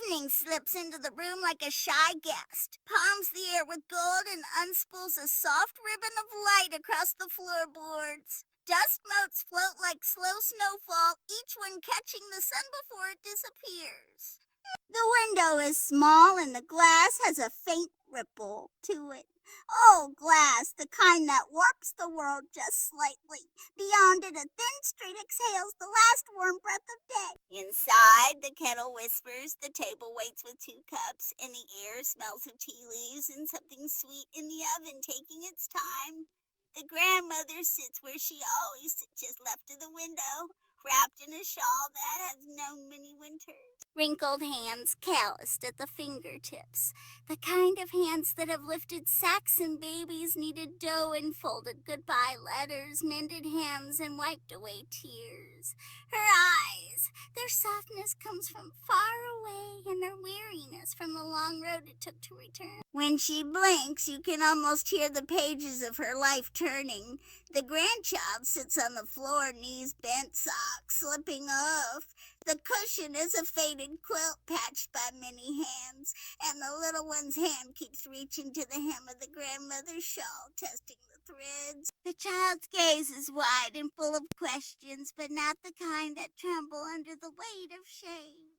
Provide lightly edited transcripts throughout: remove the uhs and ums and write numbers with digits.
Evening slips into the room like a shy guest, palms the air with gold and unspools a soft ribbon of light across the floorboards. Dust motes float like slow snowfall, each one catching the sun before it disappears. The window is small and the glass has a faint ripple to it. Oh, glass, the kind that warps the world just slightly. Beyond it, a thin street exhales the last warm breath of day. Inside, the kettle whispers, the table waits with 2 cups, and the air smells of tea leaves and something sweet in the oven taking its time. The grandmother sits where she always sits, just left of the window, wrapped in a shawl that has known many winters. Wrinkled hands calloused at the fingertips, the kind of hands that have lifted sacks and babies, kneaded dough and folded goodbye letters, mended hems and wiped away tears. Her eyes, their softness comes from far away, and their weariness from the long road it took to return. When she blinks, you can almost hear the pages of her life turning. The grandchild sits on the floor, knees bent, socks slipping off. The cushion is a faded quilt patched by many hands, and the little one's hand keeps reaching to the hem of the grandmother's shawl, testing the threads. The child's gaze is wide and full of questions, but not the kind that tremble under the weight of shame.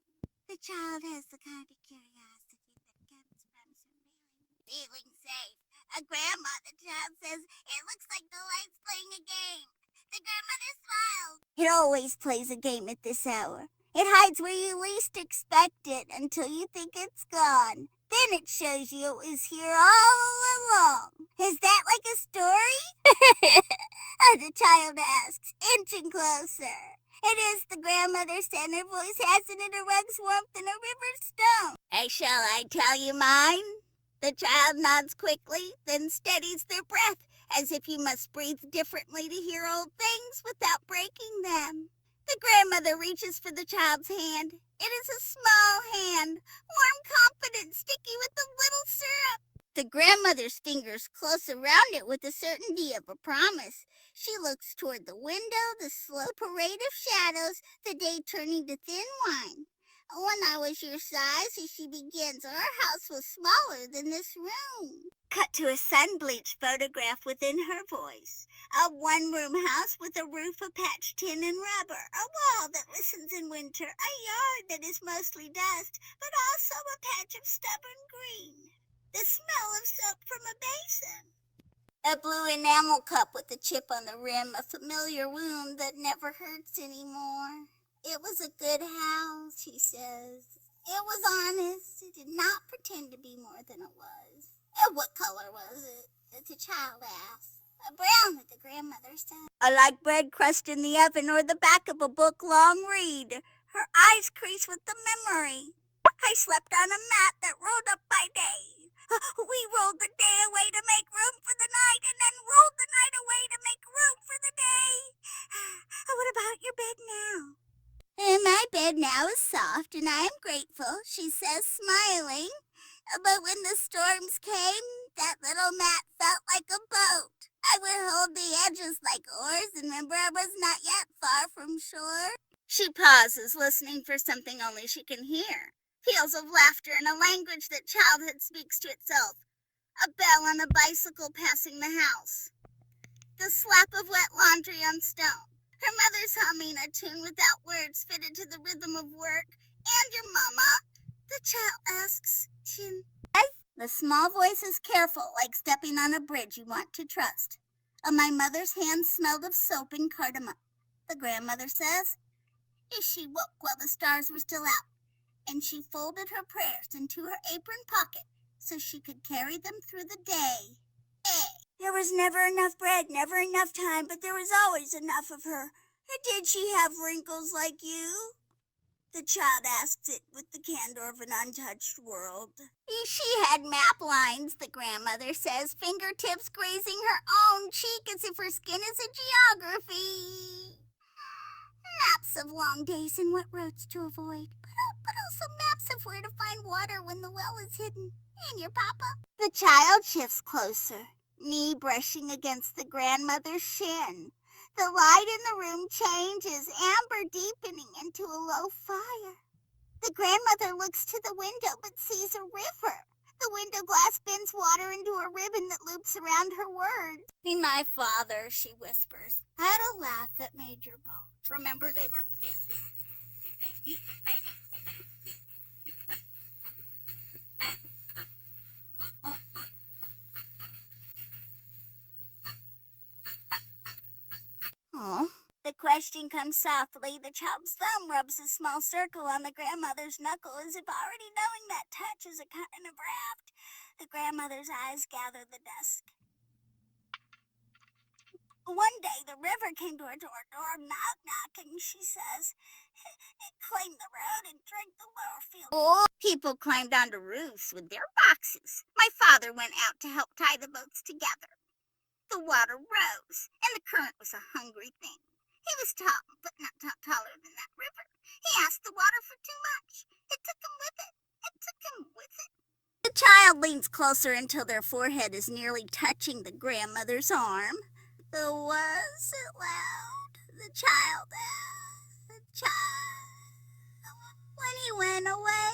The child has the kind of curiosity that comes from feeling safe. A grandma, the child says, "It looks like the light's playing a game." The grandmother smiles. It always plays a game at this hour. It hides where you least expect it until you think it's gone. Then it shows you it was here all along. Is that like a story? The child asks, inching closer. It is, the grandmother said, her voice has in it a rug's warmth and a river's stone. Hey, shall I tell you mine? The child nods quickly, then steadies their breath, as if you must breathe differently to hear old things without breaking them. The grandmother reaches for the child's hand. It is a small hand, warm, confident, sticky with a little syrup. The grandmother's fingers close around it with the certainty of a promise. She looks toward the window, the slow parade of shadows, the day turning to thin wine. When I was your size, as she begins, our house was smaller than this room. Cut to a sun-bleached photograph within her voice. A one-room house with a roof of patched tin and rubber, a wall that listens in winter, a yard that is mostly dust, but also a patch of stubborn green. The smell of soap from a basin. A blue enamel cup with a chip on the rim, a familiar wound that never hurts anymore. It was a good house, she says. It was honest. It did not pretend to be more than it was. What color was it? The child asked. Brown, the grandmother said. I like bread crust in the oven or the back of a book long read. Her eyes crease with the memory. I slept on a mat that rolled up by day. We rolled the day away to make room for the night, and then rolled the night away to make room for the day. What about your bed now? My bed now is soft, and I am grateful, she says, smiling. But when the storms came, that little mat felt like a boat. I would hold the edges like oars, and remember I was not yet far from shore. She pauses, listening for something only she can hear. Peals of laughter in a language that childhood speaks to itself. A bell on a bicycle passing the house. The slap of wet laundry on stone. Her mother's humming a tune without words fitted to the rhythm of work. And your mama? The child asks. The small voice is careful, like stepping on a bridge you want to trust. My mother's hands smelled of soap and cardamom. The grandmother says. She woke while the stars were still out, and she folded her prayers into her apron pocket so she could carry them through the day. There was never enough bread, never enough time, but there was always enough of her. Did she have wrinkles like you? The child asks it with the candor of an untouched world. She had map lines, the grandmother says, fingertips grazing her own cheek as if her skin is a geography. Maps of long days and what roads to avoid, but also maps of where to find water when the well is hidden. And your papa? The child shifts closer, knee brushing against the grandmother's shin. The light in the room changes, amber deepening into a low fire. The grandmother looks to the window but sees a river. The window glass bends water into a ribbon that loops around her words. Be my father, she whispers. I had a laugh that made your bones. Remember they were... Oh. The question comes softly. The child's thumb rubs a small circle on the grandmother's knuckle as if already knowing that touch is a kind of raft. The grandmother's eyes gather the dusk. One day the river came to her door, knock, knocking, she says. It claimed the road and drank the lower field. Oh, people climbed onto roofs with their boxes. My father went out to help tie the boats together. The water rose, and the current was a hungry thing. He was tall, but not taller than that river. He asked the water for too much. It took him with it. It took him with it. The child leans closer until their forehead is nearly touching the grandmother's arm. The was it loud? The child asked. The child. When he went away,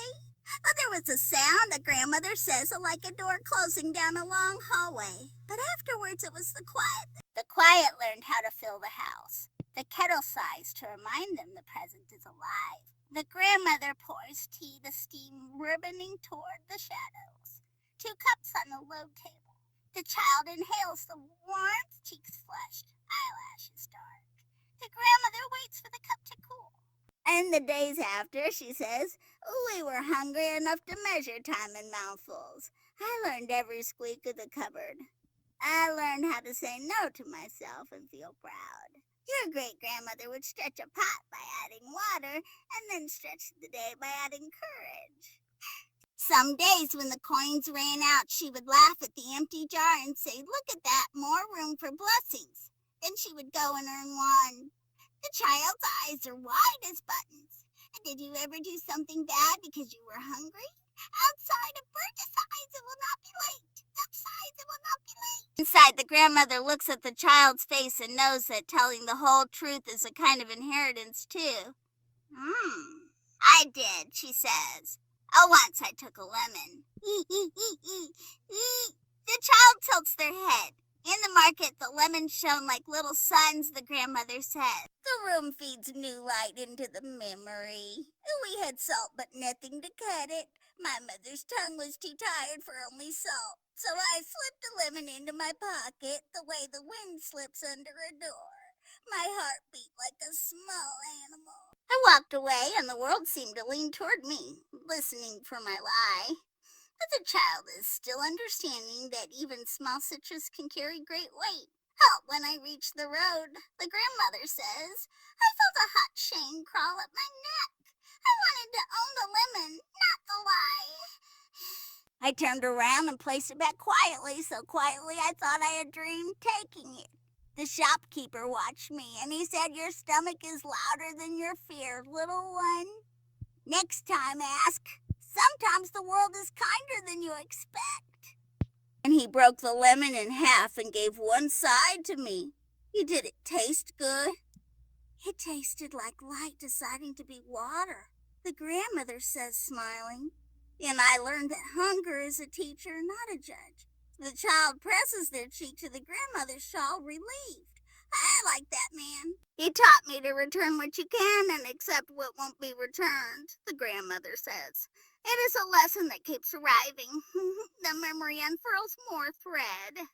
there was a sound, the grandmother says, like a door closing down a long hallway. But afterwards it was the quiet. The quiet learned how to fill the house. The kettle sighs to remind them the present is alive. The grandmother pours tea, the steam ribboning toward the shadows. 2 cups on the low table. The child inhales the warmth, cheeks flushed, eyelashes dark. The grandmother waits for the cup to cool. And the days after, she says, we were hungry enough to measure time in mouthfuls. I learned every squeak of the cupboard. I learned how to say no to myself and feel proud. Your great-grandmother would stretch a pot by adding water and then stretch the day by adding courage. Some days when the coins ran out, she would laugh at the empty jar and say, look at that, more room for blessings. Then she would go and earn one. The child's eyes are wide as buttons. Did you ever do something bad because you were hungry? Outside, a bird decides it will not be late. Outside, it will not be late. Inside, the grandmother looks at the child's face and knows that telling the whole truth is a kind of inheritance, too. I did, she says. Oh, once I took a lemon. The child tilts their head. In the market, the lemons shone like little suns, the grandmother said. The room feeds new light into the memory. We had salt, but nothing to cut it. My mother's tongue was too tired for only salt, so I slipped a lemon into my pocket the way the wind slips under a door. My heart beat like a small animal. I walked away, and the world seemed to lean toward me, listening for my lie. But the child is still understanding that even small citrus can carry great weight. Oh, when I reached the road, the grandmother says, I felt a hot shame crawl up my neck. I wanted to own the lemon, not the lie. I turned around and placed it back quietly, so quietly I thought I had dreamed taking it. The shopkeeper watched me, and he said, your stomach is louder than your fear, little one. Next time, ask. Sometimes the world is kinder than you expect. And he broke the lemon in half and gave one side to me. Did it taste good? It tasted like light deciding to be water, the grandmother says, smiling. And I learned that hunger is a teacher, not a judge. The child presses their cheek to the grandmother's shawl, relieved. I like that man. He taught me to return what you can and accept what won't be returned, the grandmother says. It is a lesson that keeps arriving. The memory unfurls more thread.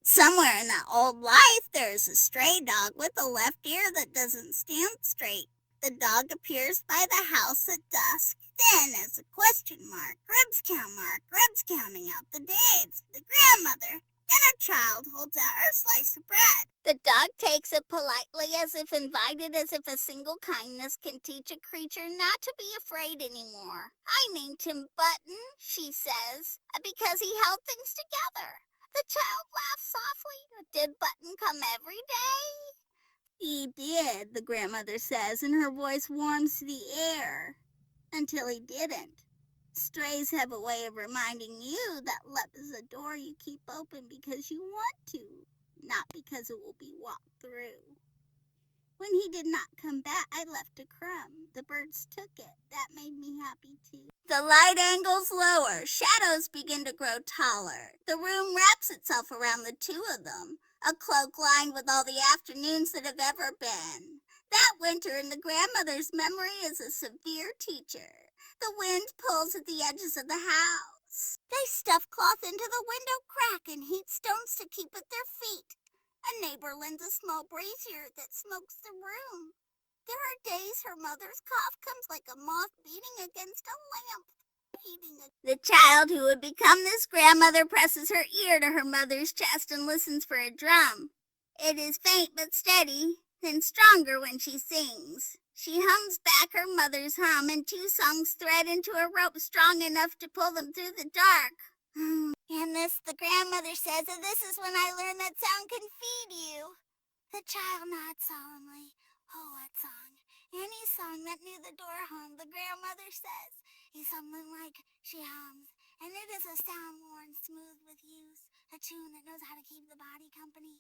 Somewhere in that old life, there is a stray dog with a left ear that doesn't stand straight. The dog appears by the house at dusk. Then, as a question mark, Grib's counting out the days. The grandmother, then a child holds out her slice of bread. The dog takes it politely, as if invited, as if a single kindness can teach a creature not to be afraid anymore. I named him Button, she says, because he held things together. The child laughs softly. Did Button come every day? He did, the grandmother says, and her voice warms the air. Until he didn't. Strays have a way of reminding you that love is a door you keep open because you want to, not because it will be walked through. When he did not come back, I left a crumb. The birds took it. That made me happy too. The light angles lower. Shadows begin to grow taller. The room wraps itself around the two of them. A cloak lined with all the afternoons that have ever been. That winter in the grandmother's memory is a severe teacher. The wind pulls at the edges of the house. They stuff cloth into the window crack and heat stones to keep at their feet. A neighbor lends a small brazier that smokes the room. There are days her mother's cough comes like a moth beating against a lamp. The child who would become this grandmother presses her ear to her mother's chest and listens for a drum. It is faint but steady, then stronger when she sings. She hums back her mother's hum, and two songs thread into a rope strong enough to pull them through the dark. And this, the grandmother says, and this is when I learned that sound can feed you. The child nods solemnly. Oh, what song? Any song that knew the door hum, the grandmother says, is something like she hums. And it is a sound worn smooth with use, a tune that knows how to keep the body company.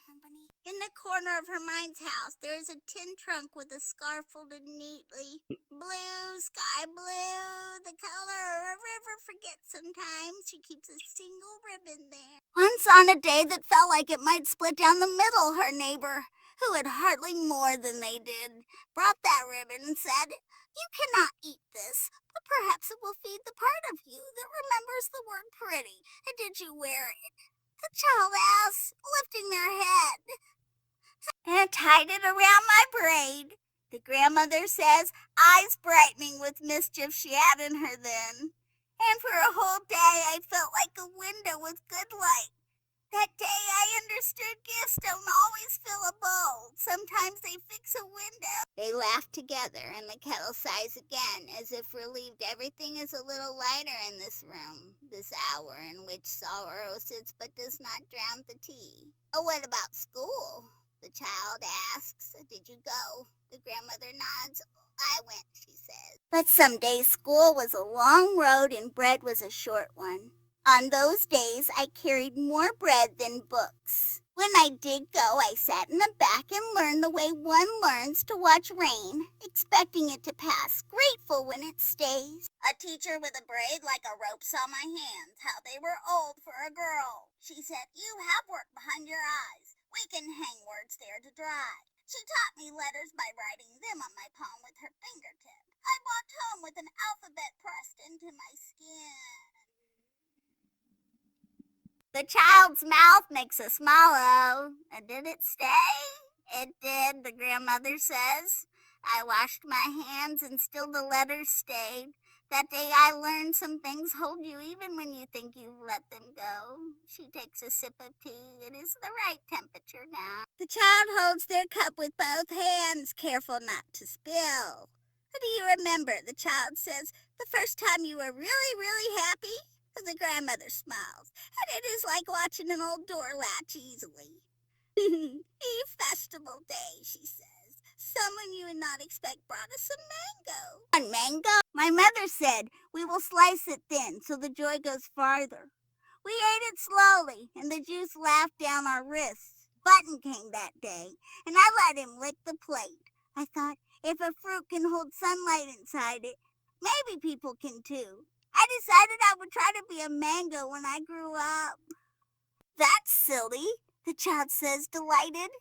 Company. In the corner of her mind's house, there is a tin trunk with a scarf folded neatly. Blue, sky blue, the color a river forgets sometimes. She keeps a single ribbon there. Once on a day that felt like it might split down the middle, her neighbor, who had hardly more than they did, brought that ribbon and said, "You cannot eat this, but perhaps it will feed the part of you that remembers the word pretty. And did you wear it?" The child asked, lifting their head. "And tied it around my braid," the grandmother says, eyes brightening with mischief she had in her then. "And for a whole day I felt like a window with good light. That day I understood gifts don't always fill a bowl. Sometimes they fix a window." They laughed together, and the kettle sighs again, as if relieved everything is a little lighter in this room, this hour in which sorrow sits but does not drown the tea. "Oh, what about school?" the child asks. "Did you go?" The grandmother nods. "I went," she says. But some days school was a long road and bread was a short one. On those days, I carried more bread than books. When I did go, I sat in the back and learned the way one learns to watch rain, expecting it to pass, grateful when it stays. A teacher with a braid like a rope saw my hands, how they were old for a girl. She said, "You have work behind your eyes. We can hang words there to dry." She taught me letters by writing them on my palm with her fingertip. I walked home with an alphabet pressed into my skin. The child's mouth makes a smile. And did it stay? It did, the grandmother says. I washed my hands and still the letters stayed. That day I learned some things hold you even when you think you've let them go. She takes a sip of tea. It is the right temperature now. The child holds their cup with both hands, careful not to spill. "Do you remember," the child says, "the first time you were really, really happy?" The grandmother smiles, and it is like watching an old door latch easily. "A festival day," she says. "Someone you would not expect brought us some mango." "One mango?" My mother said, "We will slice it thin so the joy goes farther." We ate it slowly, and the juice laughed down our wrists. Button came that day, and I let him lick the plate. I thought, if a fruit can hold sunlight inside it, maybe people can too. I decided I would try to be a mango when I grew up. "That's silly," the child says, delighted.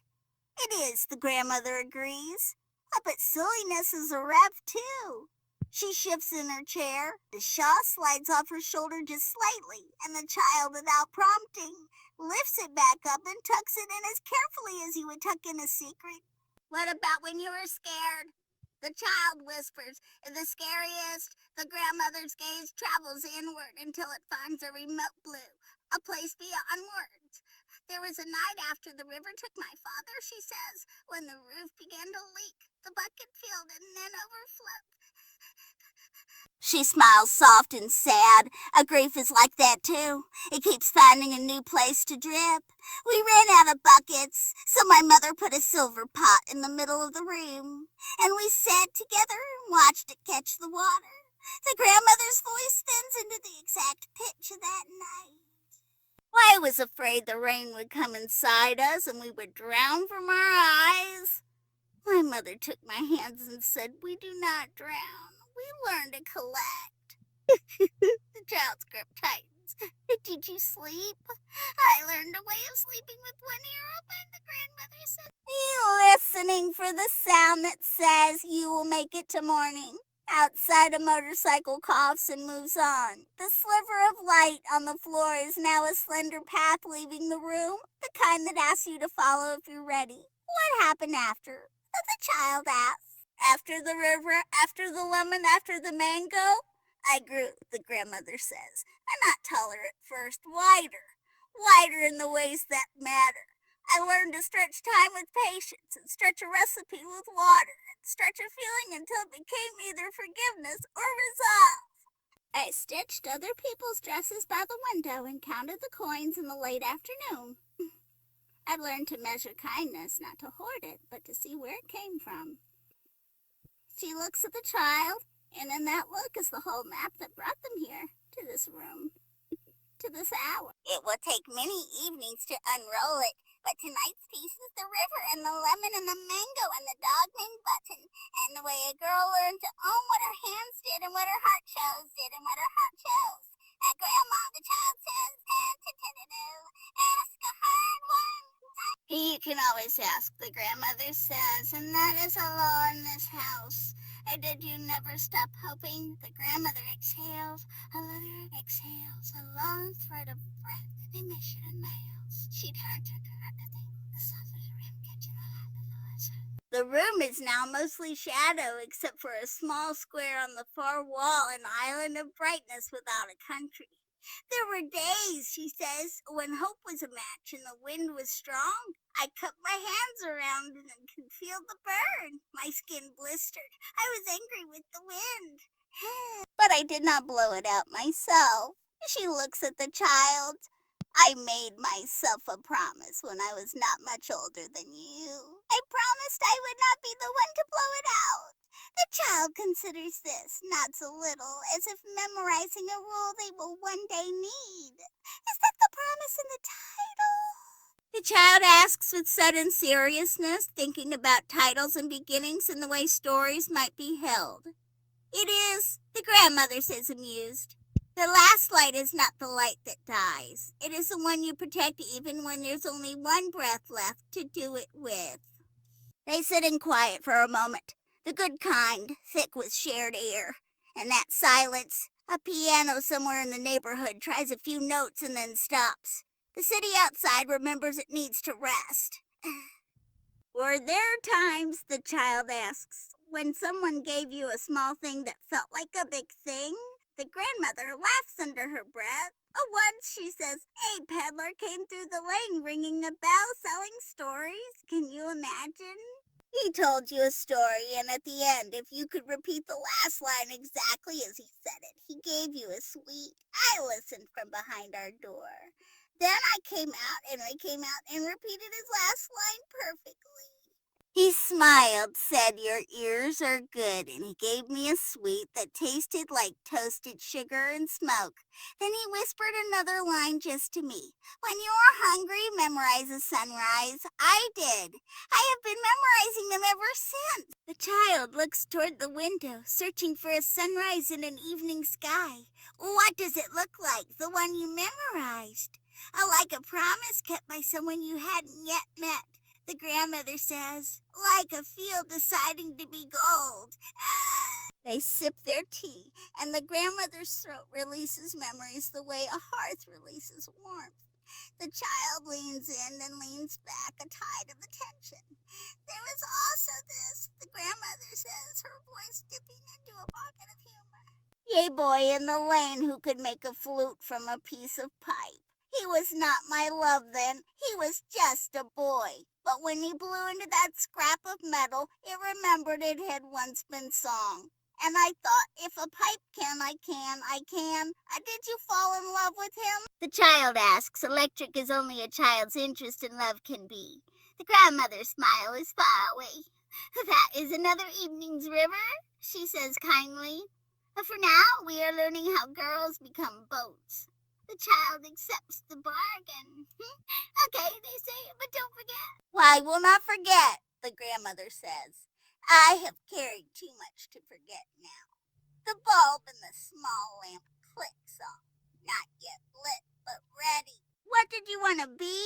"It is," the grandmother agrees. "But silliness is a rev, too." She shifts in her chair. The shawl slides off her shoulder just slightly, and the child, without prompting, lifts it back up and tucks it in as carefully as he would tuck in a secret. "What about when you were scared?" the child whispers. The scariest, the grandmother's gaze travels inward until it finds a remote blue, a place beyond words. "There was a night after the river took my father," she says, "when the roof began to leak. The bucket filled and then overflowed." She smiles soft and sad. A grief is like that too. It keeps finding a new place to drip. We ran out of buckets, so my mother put a silver pot in the middle of the room, and we sat together and watched it catch the water. The grandmother's voice thins into the exact pitch of that night. I was afraid the rain would come inside us and we would drown from our eyes. My mother took my hands and said, "We do not drown. We learn to collect." The child's grip tightens. "Did you sleep?" "I learned a way of sleeping with one ear open," the grandmother said. Listening for the sound that says you will make it to morning. Outside, a motorcycle coughs and moves on. The sliver of light on the floor is now a slender path leaving the room, the kind that asks you to follow if you're ready. What happened after? The child asks. After the river, after the lemon, after the mango? I grew, the grandmother says. I'm not taller at first, wider in the ways that matter. I learned to stretch time with patience and stretch a recipe with water and stretch a feeling until it became either forgiveness or resolve. I stitched other people's dresses by the window and counted the coins in the late afternoon. I've learned to measure kindness, not to hoard it, but to see where it came from. She looks at the child, and in that look is the whole map that brought them here, to this room, to this hour. It will take many evenings to unroll it, but tonight's piece is the river and the lemon and the mango and the dog named Button, and the way a girl learned to own what her hands did and what her heart chose did and what her heart chose. At Grandma, the child says, ask a hard one. You can always ask, the grandmother says, and that is a law in this house. And did you never stop hoping? The grandmother exhales, another exhales, a long thread of breath and emission and males. She turned to the soft rim catching the room is now mostly shadow, except for a small square on the far wall, an island of brightness without a country. There were days, she says, when hope was a match and the wind was strong. I cupped my hands around it and could feel the burn. My skin blistered. I was angry with the wind. But I did not blow it out myself. She looks at the child. I made myself a promise when I was not much older than you. I promised I would not be the one to blow it out. The child considers this, not so little, as if memorizing a rule they will one day need. Is that the promise in the title? The child asks with sudden seriousness, thinking about titles and beginnings and the way stories might be held. It is, the grandmother says, amused. The last light is not the light that dies. It is the one you protect even when there's only one breath left to do it with. They sit in quiet for a moment, the good kind, thick with shared air. In that silence, a piano somewhere in the neighborhood tries a few notes and then stops. The city outside remembers it needs to rest. Were there times, the child asks, when someone gave you a small thing that felt like a big thing? The grandmother laughs under her breath. Once, she says, a peddler came through the lane ringing a bell selling stories. Can you imagine? He told you a story, and at the end, if you could repeat the last line exactly as he said it, he gave you a sweet. I listened from behind our door. Then I came out and repeated his last line perfectly. He smiled, said, your ears are good, and he gave me a sweet that tasted like toasted sugar and smoke. Then he whispered another line just to me. When you are hungry, memorize a sunrise. I did. I have been memorizing them ever since. The child looks toward the window, searching for a sunrise in an evening sky. What does it look like, the one you memorized? Like a promise kept by someone you hadn't yet met. The grandmother says, like a field deciding to be gold. They sip their tea, and the grandmother's throat releases memories the way a hearth releases warmth. The child leans in and leans back, a tide of attention. There is also this, the grandmother says, her voice dipping into a pocket of humor. Yea, boy in the lane who could make a flute from a piece of pipe. He was not my love then, he was just a boy. But when he blew into that scrap of metal, it remembered it had once been song. And I thought, if a pipe can, I can. Did you fall in love with him? The child asks. Electric is only a child's interest in love can be. The grandmother's smile is far away. That is another evening's river, she says kindly. For now, we are learning how girls become boats. The child accepts the bargain. Okay, they say, but don't forget. Well, I will not forget. the grandmother says. I have carried too much to forget now. The bulb in the small lamp clicks off. Not yet lit, but ready. What did you want to be?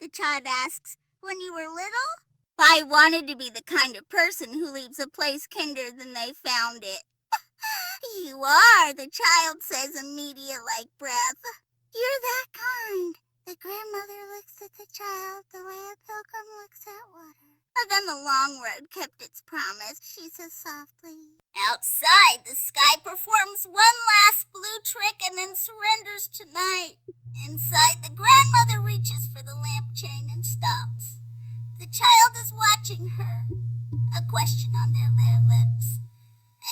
The child asks. When you were little? I wanted to be the kind of person who leaves a place kinder than they found it. You are, the child says, immediate like breath. You're that kind. The grandmother looks at the child the way a pilgrim looks at water. But then the long road kept its promise, she says softly. Outside, the sky performs one last blue trick and then surrenders to night. Inside, the grandmother reaches for the lamp chain and stops. The child is watching her, a question on their lips.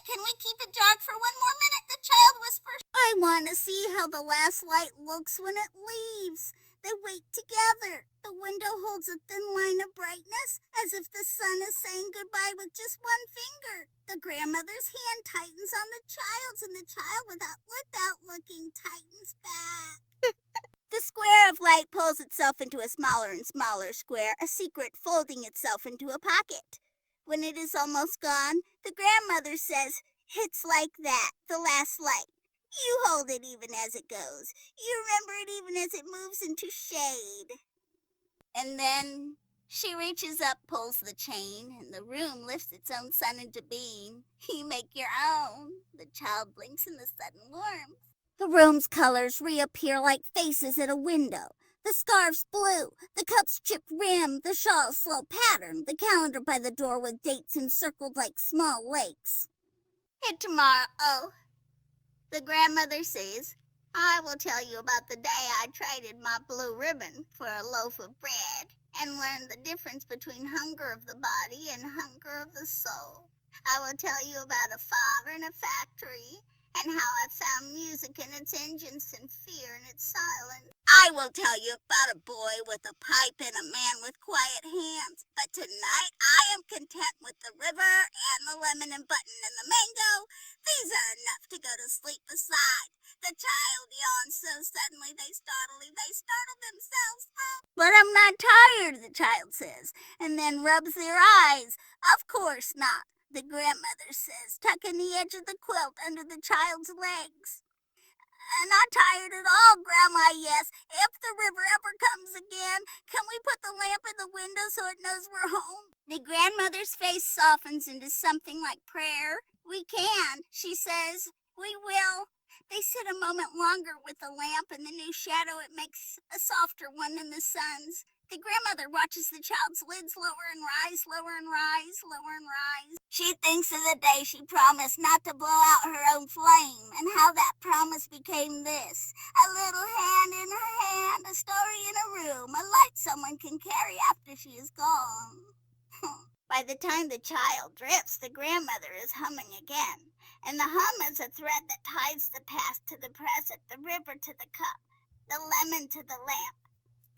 Can we keep it dark for one more minute? The child whispers. I want to see how the last light looks when it leaves. They wait together. The window holds a thin line of brightness, as if the sun is saying goodbye with just one finger. The grandmother's hand tightens on the child's, and the child, without looking, tightens back. The square of light pulls itself into a smaller and smaller square, a secret folding itself into a pocket. When it is almost gone, the grandmother says, It's like that, the last light. You hold it even as it goes. You remember it even as it moves into shade. And then she reaches up, pulls the chain, and the room lifts its own sun into being. You make your own. The child blinks in the sudden warmth. The room's colors reappear like faces at a window. The scarf's blue, the cup's chipped rim, the shawl's slow pattern, the calendar by the door with dates encircled like small lakes. And tomorrow, the grandmother says, I will tell you about the day I traded my blue ribbon for a loaf of bread and learned the difference between hunger of the body and hunger of the soul. I will tell you about a father in a factory and how I found music in its engines and fear in its silence. I will tell you about a boy with a pipe and a man with quiet hands. But tonight I am content with the river and the lemon and button and the mango. These are enough to go to sleep beside. The child yawns so suddenly they startle themselves up. But I'm not tired, the child says, and then rubs their eyes. Of course not, the grandmother says, tucking the edge of the quilt under the child's legs. Not tired at all, Grandma, yes. If the river ever comes again, can we put the lamp in the window so it knows we're home? The grandmother's face softens into something like prayer. We can, she says. We will. They sit a moment longer with the lamp and the new shadow it makes a softer one than the sun's. The grandmother watches the child's lids lower and rise, lower and rise, lower and rise. She thinks of the day she promised not to blow out her own flame and how that promise became this. A little hand in her hand, a story in a room, a light someone can carry after she is gone. By the time the child drifts, the grandmother is humming again. And the hum is a thread that ties the past to the present, the river to the cup, the lemon to the lamp.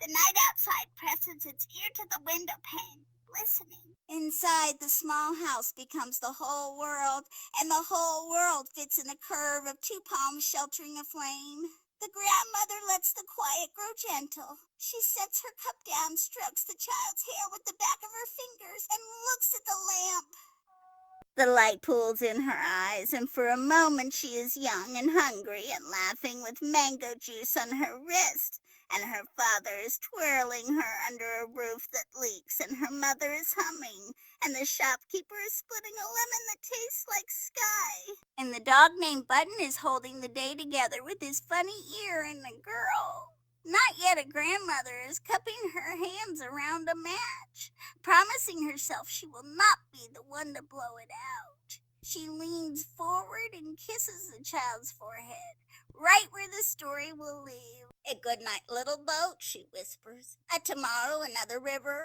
The night outside presses its ear to the window pane, listening. Inside, the small house becomes the whole world, and the whole world fits in a curve of two palms sheltering a flame. The grandmother lets the quiet grow gentle. She sets her cup down, strokes the child's hair with the back of her fingers, and looks at the lamp. The light pools in her eyes, and for a moment she is young and hungry and laughing with mango juice on her wrist. And her father is twirling her under a roof that leaks, and her mother is humming, and the shopkeeper is splitting a lemon that tastes like sky. And the dog named Button is holding the day together with his funny ear and the girl. Not yet a grandmother is cupping her hands around a match, promising herself she will not be the one to blow it out. She leans forward and kisses the child's forehead, right where the story will leave. A good night, little boat, she whispers. Tomorrow another river,